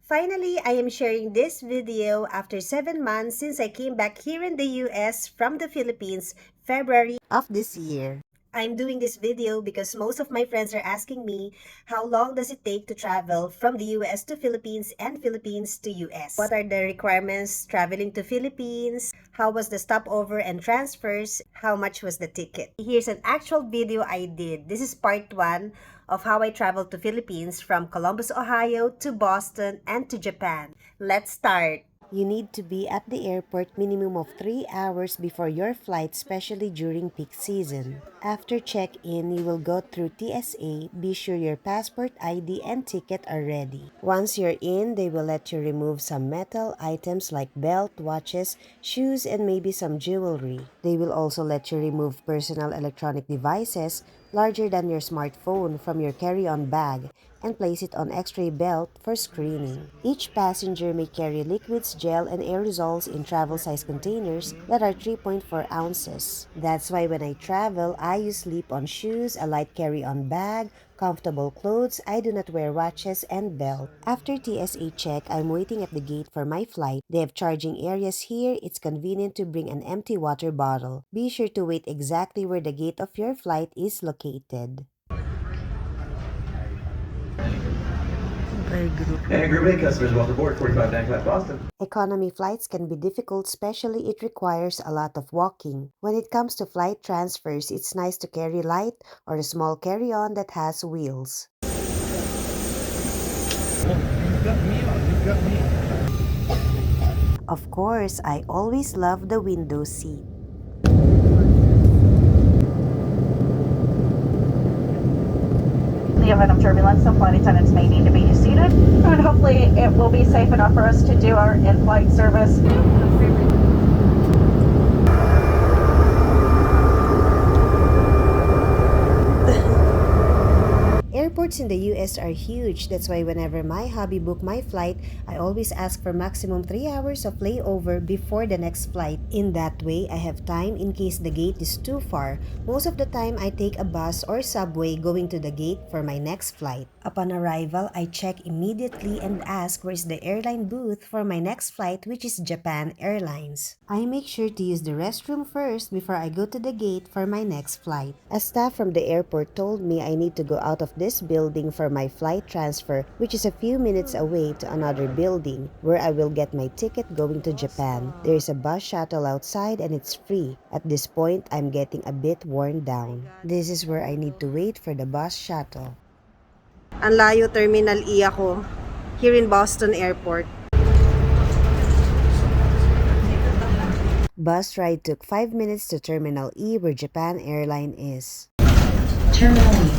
Finally, I am sharing this video after 7 months since I came back here in the US from the Philippines, February of this year. I'm doing this video because most of my friends are asking me how long does it take to travel from the US to Philippines and Philippines to US? What are the requirements traveling to Philippines? How was the stopover and transfers? How much was the ticket? Here's an actual video I did. This is part 1 of how I traveled to Philippines from Columbus, Ohio to Boston and to Japan. Let's start. You need to be at the airport minimum of 3 hours before your flight, especially during peak season. After check-in, you will go through TSA. Be sure your passport, ID, and ticket are ready. Once you're in, they will let you remove some metal items like belt, watches, shoes, and maybe some jewelry. They will also let you remove personal electronic devices larger than your smartphone from your carry-on bag and place it on X-ray belt for screening. Each passenger may carry liquids, gel, and aerosols in travel-size containers that are 3.4 ounces. That's why when I travel, I use slip-on shoes, a light carry-on bag, comfortable clothes. I do not wear watches and belt. After TSA check, I'm waiting at the gate for my flight. They have charging areas here. It's convenient to bring an empty water bottle. Be sure to wait exactly where the gate of your flight is located. And Group A customers, welcome aboard 4595 Boston. Economy flights can be difficult, especially it requires a lot of walking. When it comes to flight transfers, it's nice to carry light or a small carry-on that has wheels. Of course, I always love the window seat. The event of turbulence, some flight attendants may need to be seated, and hopefully it will be safe enough for us to do our in-flight service. Airports in the US are huge. That's why whenever my hubby book my flight, I always ask for maximum 3 hours of layover before the next flight. In that way, I have time in case the gate is too far. Most of the time, I take a bus or subway going to the gate for my next flight. Upon arrival, I check immediately and ask where is the airline booth for my next flight, which is Japan Airlines. I make sure to use the restroom first before I go to the gate for my next flight. A staff from the airport told me I need to go out of this building for my flight transfer, which is a few minutes away to another building where I will get my ticket going to Japan. There is a bus shuttle outside and it's free. At this point, I'm getting a bit worn down. This is where I need to wait for the bus shuttle. Ang layo Terminal E ako, here in Boston Airport. Bus ride took 5 minutes to Terminal E where Japan Airline is. Terminal E.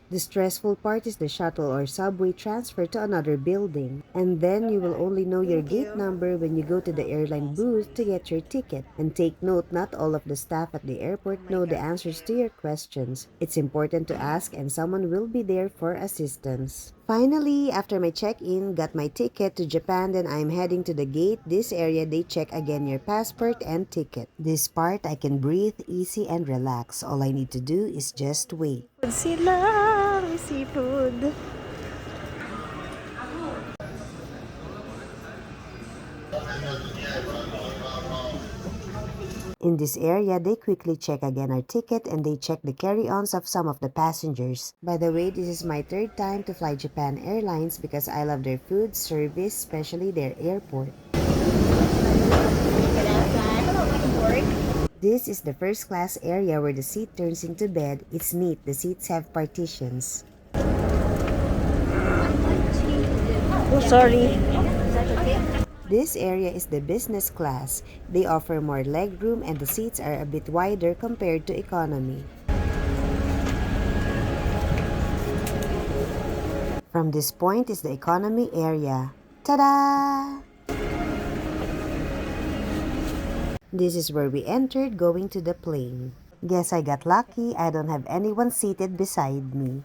The stressful part is the shuttle or subway transfer to another building. And then you will only know your gate number when you go to the airline booth to get your ticket. And take note, not all of the staff at the airport know the answers to your questions. It's important to ask and someone will be there for assistance. Finally, after my check-in, got my ticket to Japan, then I'm heading to the gate. This area, they check again your passport and ticket. This part, I can breathe easy and relax. All I need to do is just wait. Sila, may seafood. In this area, they quickly check again our ticket and they check the carry-ons of some of the passengers. By the way, this is my 3rd time to fly Japan Airlines because I love their food service, especially their airport. This is the first class area where the seat turns into bed. It's neat, the seats have partitions. Oh, sorry. This area is the business class. They offer more legroom and the seats are a bit wider compared to economy. From this point is the economy area. Ta-da! This is where we entered going to the plane. Guess I got lucky. I don't have anyone seated beside me.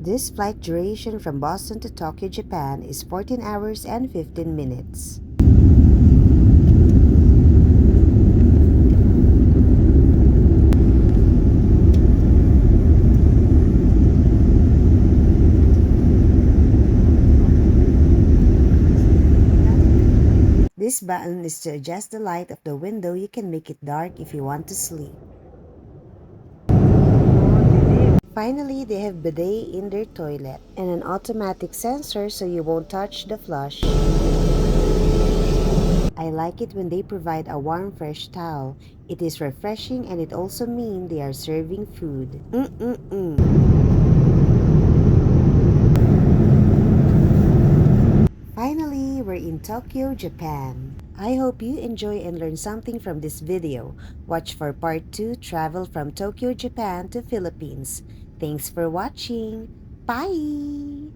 This flight duration from Boston to Tokyo, Japan is 14 hours and 15 minutes. button is to adjust the light of the window. You can make it dark if you want to sleep. Finally, they have bidet in their toilet and an automatic sensor so you won't touch the flush. I like it when they provide a warm, fresh towel. It is refreshing and it also means they are serving food. Finally, we're in Tokyo, Japan. I hope you enjoy and learn something from this video. Watch for part 2, Travel from Tokyo, Japan to Philippines. Thanks for watching. Bye!